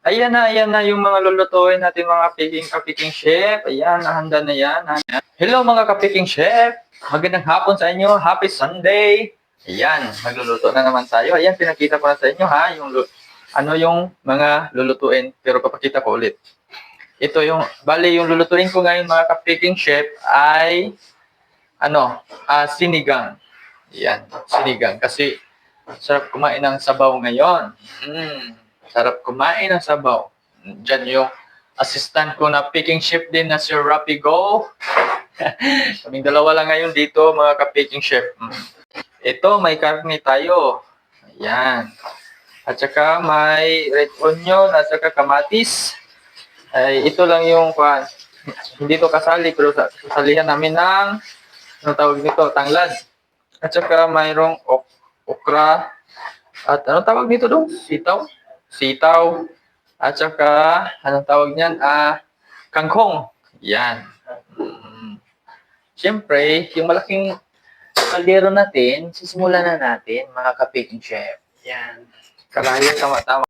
Ayan na yung mga lulutuin natin mga kapiking chef. Ayan, nahanda na yan. Hello mga kapiking chef. Magandang hapon sa inyo. Happy Sunday. Ayan, magluluto na naman tayo. Ayan, pinakita ko na sa inyo ha, yung mga lulutuin. Pero papakita ko ulit. Ito yung lulutuin ko ngayon mga kapiking chef ay, sinigang. Ayan, sinigang. Kasi, sarap kumain ng sabaw ngayon. Sarap kumain ng sabaw. Diyan yung assistant ko na picking chef din na si Rapi Go. Kaming dalawa lang ngayon dito mga ka-picking chef. Ito, may karne tayo. Ayan. At saka may red onion at saka kamatis. Ay, ito lang yung hindi to kasali pero sasalihan namin ng tawag nito, tanglad. At saka mayroong okra. At anong tawag nito doon? Sitaw. At saka, anong tawag niyan? Kangkong. Yan. Siyempre, yung malaking kaldero natin, sisimulan na natin, mga ka-picking chef. Yan. Kalahin tama-tama.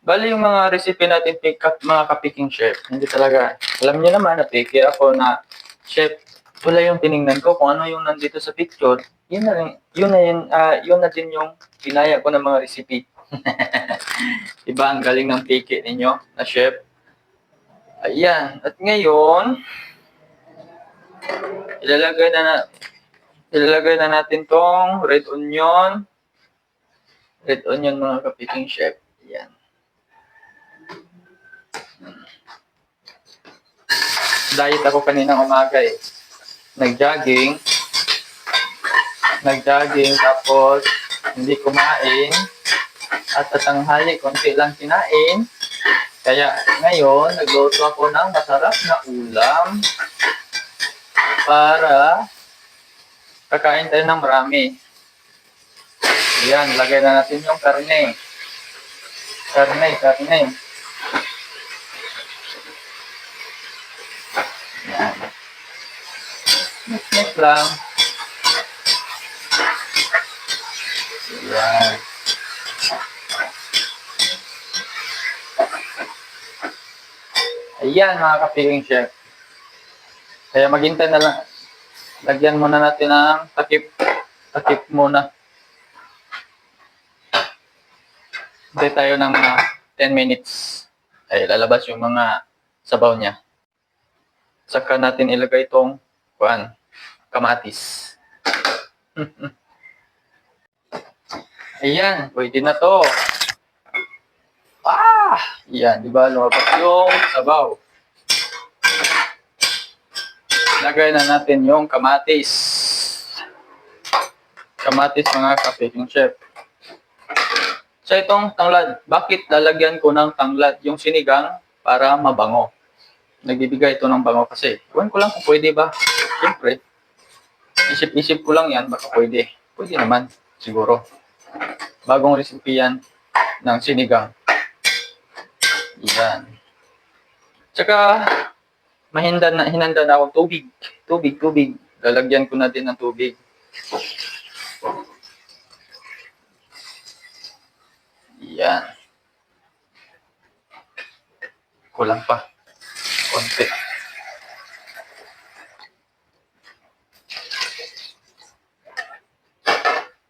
Bali yung mga recipe natin, mga ka-picking chef, hindi talaga, alam niyo naman na picky ako na chef, wala yung tiningnan ko kung ano yung nandito sa picture, yun na din yung ginaya ko ng mga recipe. Diba, ang galing ng picky ninyo na chef. Ayan, at ngayon, ilalagay na natin tong red onion mga ka-picking chef. Ayan. Diet ako kaninang umaga eh. Nag-jogging, tapos hindi kumain, at sa tanghali, konti lang kinain. Kaya ngayon, nagluto ako ng masarap na ulam para kakain tayo ng marami. Ayan, lagay na natin yung karne. Karne. Ayan. Mix lang. Ayan. Ayan mga ka-picking chef. Kaya maghintay na lang. Lagyan muna natin ng takip muna. Hintay tayo ng mga 10 minutes. Ay lalabas yung mga sabaw niya. Saka natin ilagay itong kamatis. Ayan, pwede na to. Yan, di ba? Lumabas yung sabaw. Lagay na natin yung kamatis. Mga ka-picking chef. Sa itong tanglad, bakit lalagyan ko ng tanglad yung sinigang para mabango? Nagbibigay ito ng bango kasi. Iwan ko lang kung pwede ba. Siyempre, isip-isip ko lang yan, baka pwede. Pwede naman, siguro. Bagong recipe yan ng sinigang. Yan. Tsaka, hinanda na akong tubig. Tubig. Lalagyan ko na din ng tubig. Yan. Kulang pa. Konti.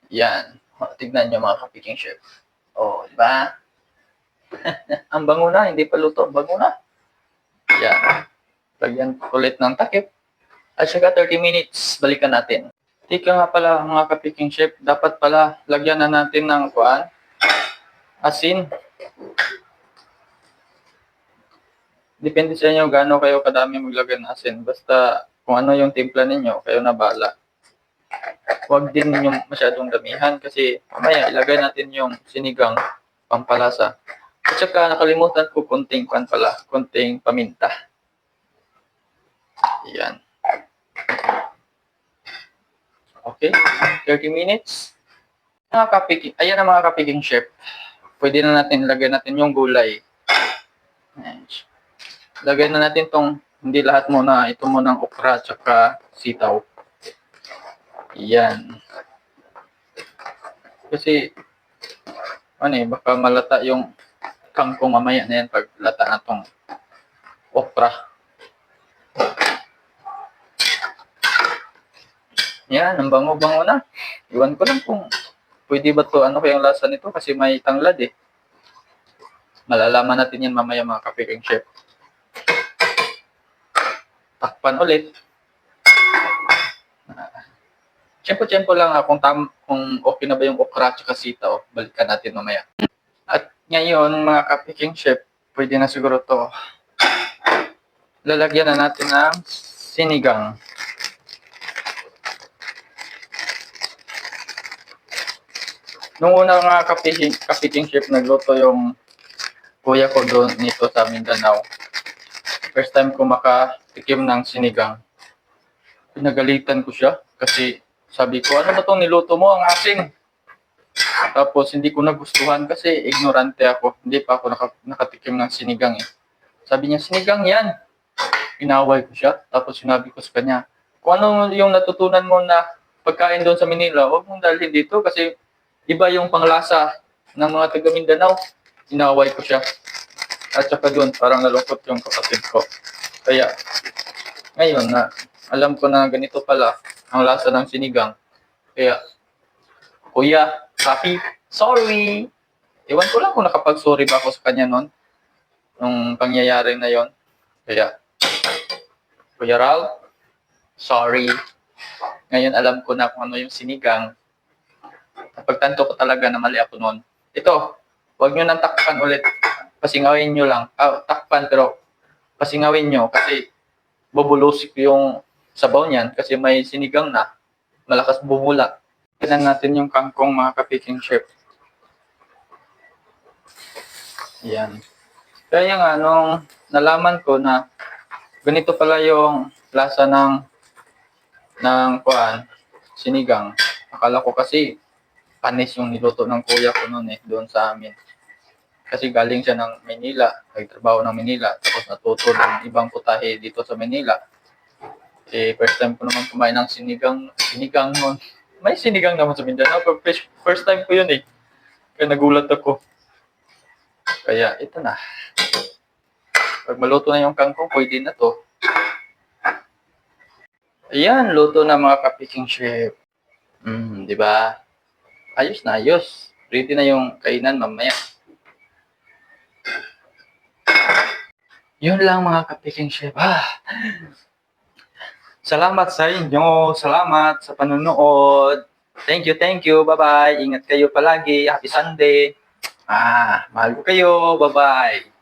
Yan. Tignan nyo mga ka-picking chef. Di ba? Ang bango na, hindi pa luto. Bango na. Yan. Lagyan ulit ng takip. At saka 30 minutes, balikan natin. Tika nga pala mga ka-picking chef, dapat pala lagyan na natin ng asin. Depende sa inyo gaano kayo kadami maglagay ng asin. Basta kung ano yung timpla ninyo, kayo na bahala. Huwag din yung masyadong damihan kasi mamaya ilagay natin yung sinigang pampalasa. At saka nakalimutan ko konting paminta. Ayan. Okay, 30 minutes. Ayan ang mga ka-picking chef. Pwede na natin ilagay natin yung gulay. Ayan. Lagay na natin hindi lahat muna, ito muna ng okra at saka sitaw. Yan. Kasi, baka malata yung kangkong mamaya na yan pag na tong okra. Yan, ang bango-bango na. Iwan ko lang kung pwede ba to, ano kayang lasa nito kasi may tanglad eh. Malalaman natin yan mamaya mga ka-picking chef. Takpan ulit. Tiyempo-tiyempo lang kung okay na ba yung okra at sitaw. Balikan natin mamaya. At ngayon, mga ka-picking chef, pwede na siguro to. Lalagyan na natin ng sinigang. Nung una mga ka-picking chef, nagluto yung kuya ko doon nito sa Mindanao. First time ko makatikim ng sinigang. Pinagalitan ko siya kasi sabi ko, ano ba itong niluto mo? Ang asin. Tapos hindi ko nagustuhan kasi ignorante ako. Hindi pa ako nakatikim ng sinigang eh. Sabi niya, sinigang yan. Inaway ko siya. Tapos sinabi ko sa kanya, kung ano yung natutunan mo na pagkain doon sa Manila, huwag mong dalhin dito kasi iba yung panglasa ng mga taga Mindanao. Inaway ko siya. At saka doon, parang nalungkot yung kapatid ko. Kaya, ngayon na alam ko na ganito pala ang lasa ng sinigang. Kaya, Kuya, Papi, sorry! Iwan ko lang kung nakapag-sorry ba ako sa kanya noon. Nung pangyayari na yon. Kaya, Kuya Ral, sorry. Ngayon alam ko na kung ano yung sinigang. Napagtanto ko talaga na mali ako noon. Ito, huwag nyo nang takpan ulit. Pasingawin nyo lang. Takpan pero pasingawin nyo kasi bubulusik yung sabaw niyan kasi may sinigang na. Malakas bumula. Tignan natin yung kangkong mga ka-picking chef. Yan. Kaya nga, nung nalaman ko na ganito pala yung lasa ng sinigang. Akala ko kasi panis yung niluto ng kuya ko noon eh, doon sa amin. Kasi galing siya ng Manila, nagtrabaho ng Manila, tapos natuto ng ibang putahe dito sa Manila. Eh, first time ko naman kumain ng sinigang noon. May sinigang naman sa Mindanao, pero first time ko yun eh. Kaya nagulat ako. Kaya ito na. Pag maluto na yung kangkong, pwede na to. Ayan, luto na mga ka-picking chef. Di ba? Ayos na ayos. Ready na yung kainan mamaya. Yun lang mga ka-picking chef. Salamat sa inyo. Salamat sa panonood. Thank you, thank you. Bye-bye. Ingat kayo palagi. Happy Sunday. Mahal ko kayo. Bye-bye.